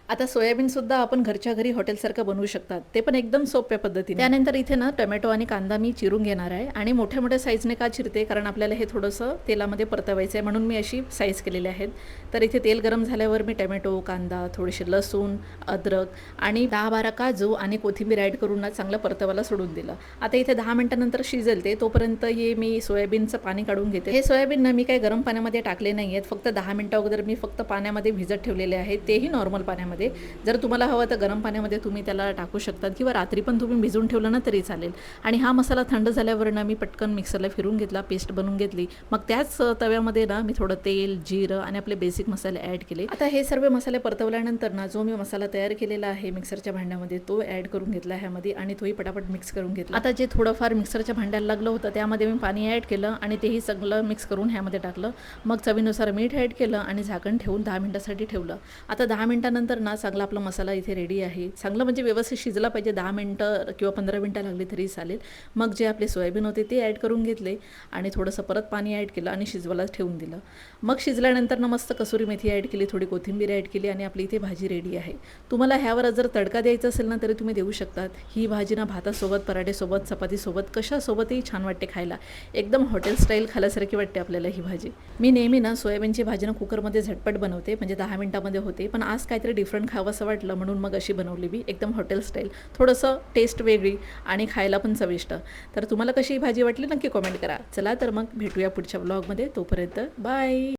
आता सोयाबीनसुद्धा आपण घरच्या घरी हॉटेलसारखं बनवू शकतात, ते पण एकदम सोप्या पद्धतीने. त्यानंतर इथे ना टोमॅटो आणि कांदा मी चिरून घेणार आहे आणि मोठ्या मोठ्या साईजने का चिरते, कारण आपल्याला हे थोडंसं तेलामध्ये परतवायचं आहे म्हणून मी अशी साईज केलेली आहेत. तर इथे तेल गरम झाल्यावर मी टोमॅटो, कांदा, थोडेसे लसूण, अद्रक आणि 10-12 काजू आणि कोथिंबीर ॲड करून ना चांगलं परतवायला सोडून दिलं. आता इथे 10 मिनिटानंतर शिजेल ते, तोपर्यंत हे मी सोयाबीनचं पाणी काढून घेते. हे सोयाबीन ना मी काही गरम पाण्यामध्ये टाकले नाही आहेत, फक्त 10 मिनिटं अगोदर मी फक्त पाण्यामध्ये भिजत ठेवलेले आहेत, तेही नॉर्मल पाण्यामध्ये. जर तुम्हाला हवं तर गरम पाण्यामध्ये तुम्ही त्याला टाकू शकतात किंवा रात्री पण तुम्ही भिजवून ठेवलं ना तरी चालेल. आणि हा मसाला थंड झाल्यावर ना मी पटकन मिक्सरला फिरून घेतला, पेस्ट बनवून घेतली. मग त्याच तव्यामध्ये ना मी थोडं तेल, जिरं आणि आपले बेसिक मसाले ॲड केले. आता हे सर्व मसाले परतवल्यानंतर ना जो मी मसाला तयार केलेला आहे मिक्सरच्या भांड्यामध्ये तो ॲड करून घेतला ह्यामध्ये आणि तोही पटापट मिक्स करून घेतला. आता जे थोडंफार मिक्सरच्या भांड्याला लागलं होतं त्यामध्ये मी पाणी ॲड केलं आणि तेही सगळं मिक्स करून ह्यामध्ये टाकलं. मग चवीनुसार मीठ ॲड केलं आणि झाकण ठेवून 10 मिनिटासाठी ठेवलं. आता 10 मिनिटानंतर ना चांगला आपला मसाला इथे रेडी आहे. चांगलं म्हणजे व्यवस्थित शिजला पाहिजे, 10 मिनिटं किंवा 15 मिनिटं लागली तरी चालेल. मग जे आपले सोयाबीन होते ते ॲड करून घेतले आणि थोडंसं परत पाणी ॲड केलं आणि शिजवायला ठेवून दिलं. मग शिजल्यानंतर ना मस्त कसुरी मेथी ॲड केली, थोडी कोथिंबीर ॲड केली आणि आपली इथे भाजी रेडी आहे. तुम्हाला ह्यावर जर तडका द्यायचा असेल ना तरी तुम्ही देऊ शकतात. ही भाजी ना भातासोबत, पराठेसोबत, चपातीसोबत कशासोबतही छान वाटते खायला. एकदम हॉटेल स्टाईल खाल्यासारखी वाटते आपल्याला ही भाजी. मी नेहमी ना सोयाबीनची भाजी ना कुकरमध्ये झटपट बनवते, म्हणजे 10 मिनिटामध्ये होते. पण आज काहीतरी डिफरंट खावंसं वाटलं म्हणून मग अशी बनवली मी, एकदम हॉटेल स्टाईल. थोडंसं टेस्ट वेगळी आणि खायला पण चविष्ट. तर तुम्हाला कशी ही भाजी वाटली नक्की कमेंट करा. चला तर मग भेटूया पुढच्या ब्लॉगमध्ये. तोपर्यंत बाय.